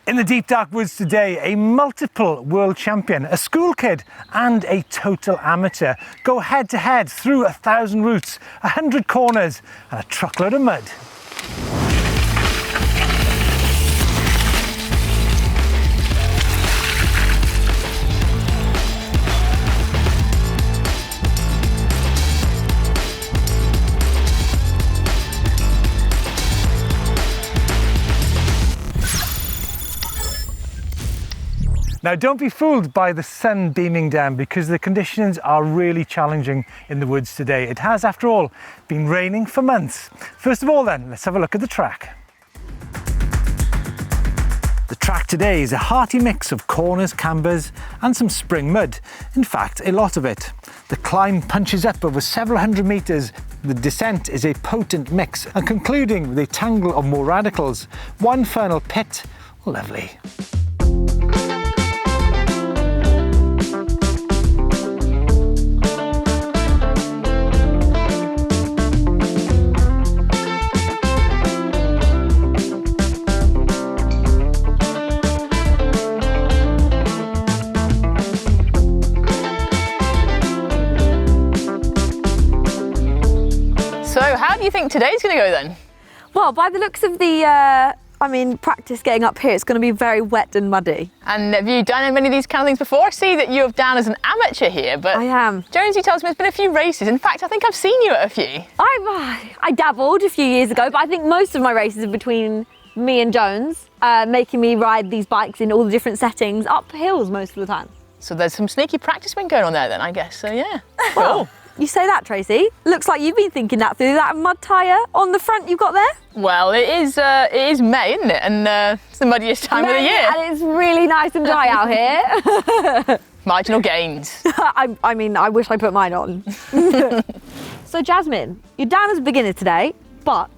In the deep dark woods today, a multiple world champion, a school kid and a total amateur go head to head through 1,000 routes, 100 corners and a truckload of mud. Now don't be fooled by the sun beaming down because the conditions are really challenging in the woods today. It has, after all, been raining for months. First of all then, let's have a look at the track. The track today is a hearty mix of corners, cambers and some spring mud. In fact, a lot of it. The climb punches up over several hundred metres. The descent is a potent mix and concluding with a tangle of more radicals. One final pit, lovely. So how do you think today's going to go then? Well, by the looks of the, practice getting up here, it's going to be very wet and muddy. And have you done many of these kind of things before? I see that you're down as an amateur here, but I am. Jonesy tells me there's been a few races. In fact, I think I've seen you at a few. I dabbled a few years ago, but I think most of my races are between me and Jones, making me ride these bikes in all the different settings, up hills most of the time. So there's some sneaky practice been going on there then, I guess. So yeah, Well, cool. You say that, Tracy. Looks like you've been thinking that through. That mud tyre on the front you've got there? Well, it is May, isn't it? And it's the muddiest time of the year. And it's really nice and dry out here. Marginal gains. I wish I put mine on. So Jazmin, you're down as a beginner today, but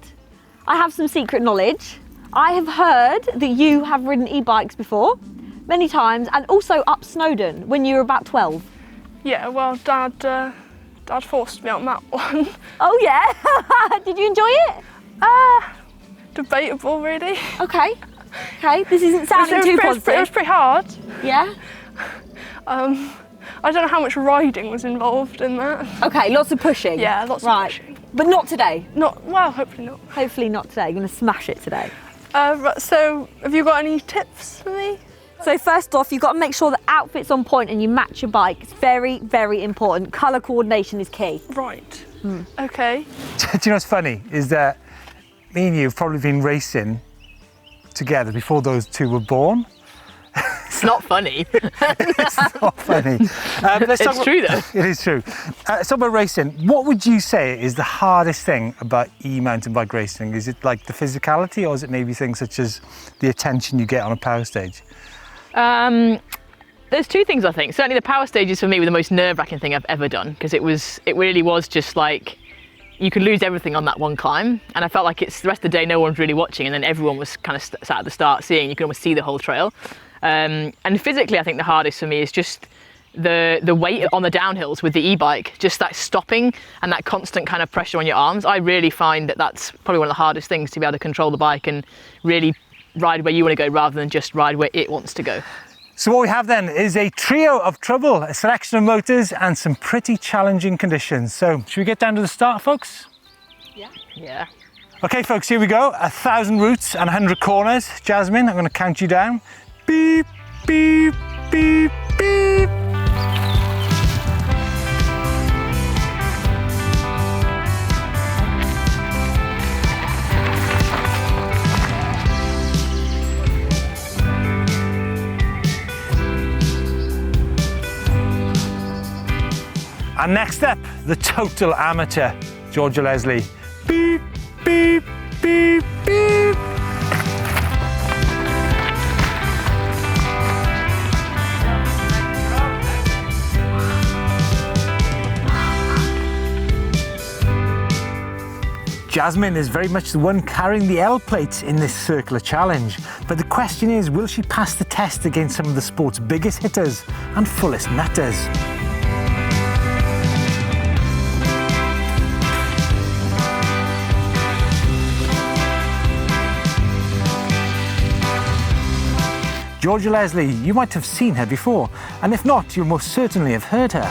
I have some secret knowledge. I have heard that you have ridden e-bikes before, many times, and also up Snowdon when you were about 12. Yeah, well, Dad forced me on that one. Oh yeah? Did you enjoy it? Debatable, really. Okay, this isn't sounding too positive. It was pretty hard. Yeah? I don't know how much riding was involved in that. Okay, lots of pushing. Yeah, lots of pushing. But not today. Hopefully not. Hopefully not today. You're going to smash it today. Right, so, have you got any tips for me? So first off, you've got to make sure the outfit's on point and you match your bike. It's very, very important. Colour coordination is key. Right. Okay. Do you know what's funny is that me and you have probably been racing together before those two were born. It's not funny. It's not funny. It's true though. It is true. Let's talk about racing. What would you say is the hardest thing about e-mountain bike racing? Is it like the physicality or is it maybe things such as the attention you get on a power stage? There's two things I think. Certainly the power stages for me were the most nerve-wracking thing I've ever done because it really was just like you could lose everything on that one climb, and I felt like it's the rest of the day no one's really watching, and then everyone was kind of sat at the start seeing. You can almost see the whole trail. And physically, I think the hardest for me is just the weight on the downhills with the e-bike, just that stopping and that constant kind of pressure on your arms. I really find that that's probably one of the hardest things, to be able to control the bike and really ride where you want to go rather than just ride where it wants to go. So what we have then is a trio of trouble, a selection of motors and some pretty challenging conditions. So should we get down to the start, folks? Yeah. Okay, folks, here we go. 1,000 routes and 100 corners. Jazmin, I'm going to count you down. Beep, beep, beep, beep. And next up, the total amateur, Georgia Leslie. Beep, beep, beep, beep. Jazmin is very much the one carrying the L plates in this circular challenge. But the question is, will she pass the test against some of the sport's biggest hitters and fullest nutters? Georgia Leslie, you might have seen her before, and if not, you'll most certainly have heard her.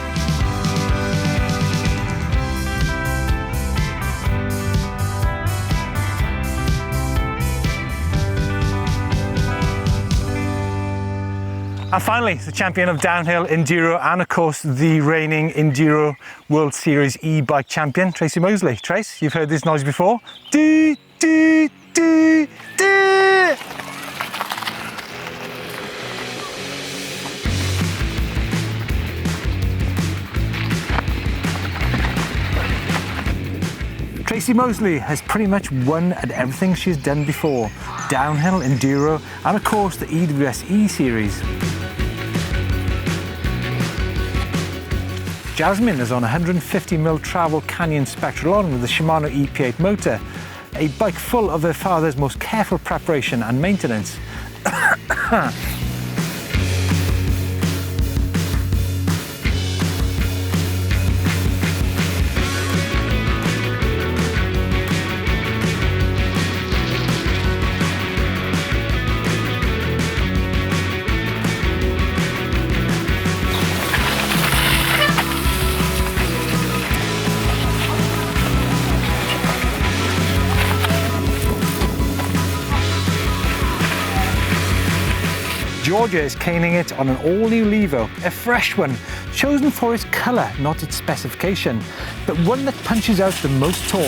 And finally, the champion of downhill enduro and of course the reigning enduro World Series e-bike champion, Tracy Moseley. Trace, you've heard this noise before. Do, do, do, do. Tracy Moseley has pretty much won at everything she's done before. Downhill, enduro, and of course the EWS E-Series. Jazmin is on a 150mm travel Canyon Spectralon with a Shimano EP8 motor, a bike full of her father's most careful preparation and maintenance. Georgia is caning it on an all-new Levo, a fresh one, chosen for its colour, not its specification, but one that punches out the most torque.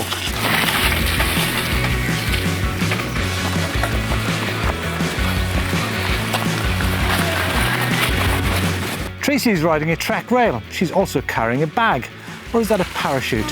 Tracy is riding a track rail. She's also carrying a bag. Or is that a parachute?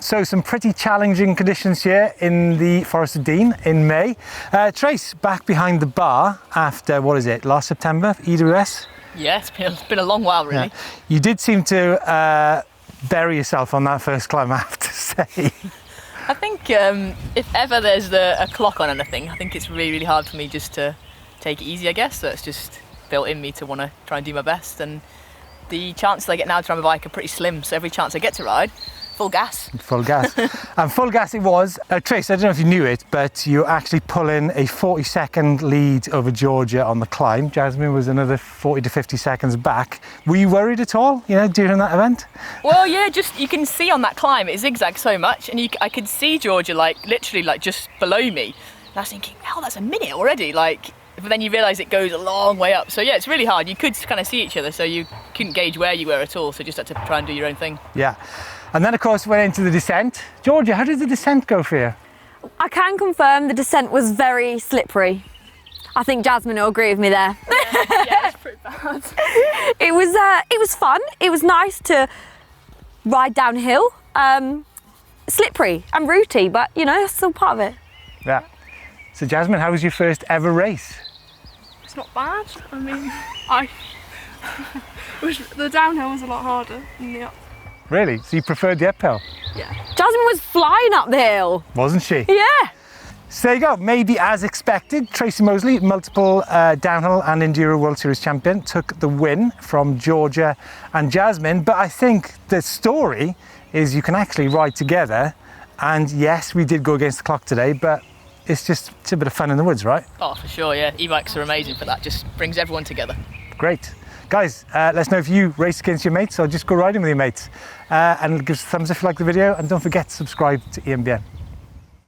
So some pretty challenging conditions here in the Forest of Dean in May. Trace, back behind the bar after, what is it, last September, EWS? Yeah, it's been a long while really. Yeah. You did seem to bury yourself on that first climb, I have to say. I think if ever there's a clock on anything, I think it's really, really hard for me just to take it easy, I guess. So it's just built in me to want to try and do my best. And the chances I get now to ride my bike are pretty slim. So every chance I get to ride, full gas. Full gas. And full gas it was. Trace, I don't know if you knew it, but you actually pull in a 40-second lead over Georgia on the climb. Jazmin was another 40 to 50 seconds back. Were you worried at all, during that event? Well, yeah, just you can see on that climb, it zigzags so much, and I could see Georgia literally just below me. And I was thinking, hell, that's a minute already. But then you realise it goes a long way up. So yeah, it's really hard. You could kind of see each other, so you couldn't gauge where you were at all. So just had to try and do your own thing. Yeah. And then, of course, went into the descent. Georgia, how did the descent go for you? I can confirm the descent was very slippery. I think Jazmin will agree with me there. Yeah, it's pretty bad. It was fun. It was nice to ride downhill. Slippery and rooty, but that's still part of it. Yeah. So Jazmin, how was your first ever race? It's not bad. I mean, the downhill was a lot harder than the up. Really? So you preferred the uphill? Yeah. Jazmin was flying up the hill. Wasn't she? Yeah. So there you go, maybe as expected, Tracy Moseley, multiple downhill and enduro World Series champion, took the win from Georgia and Jazmin. But I think the story is you can actually ride together. And yes, we did go against the clock today, but it's a bit of fun in the woods, right? Oh, for sure, yeah. E-bikes are amazing for that. Just brings everyone together. Great. Guys, let us know if you race against your mates or just go riding with your mates. And give us a thumbs up if you like the video, and don't forget to subscribe to EMBN.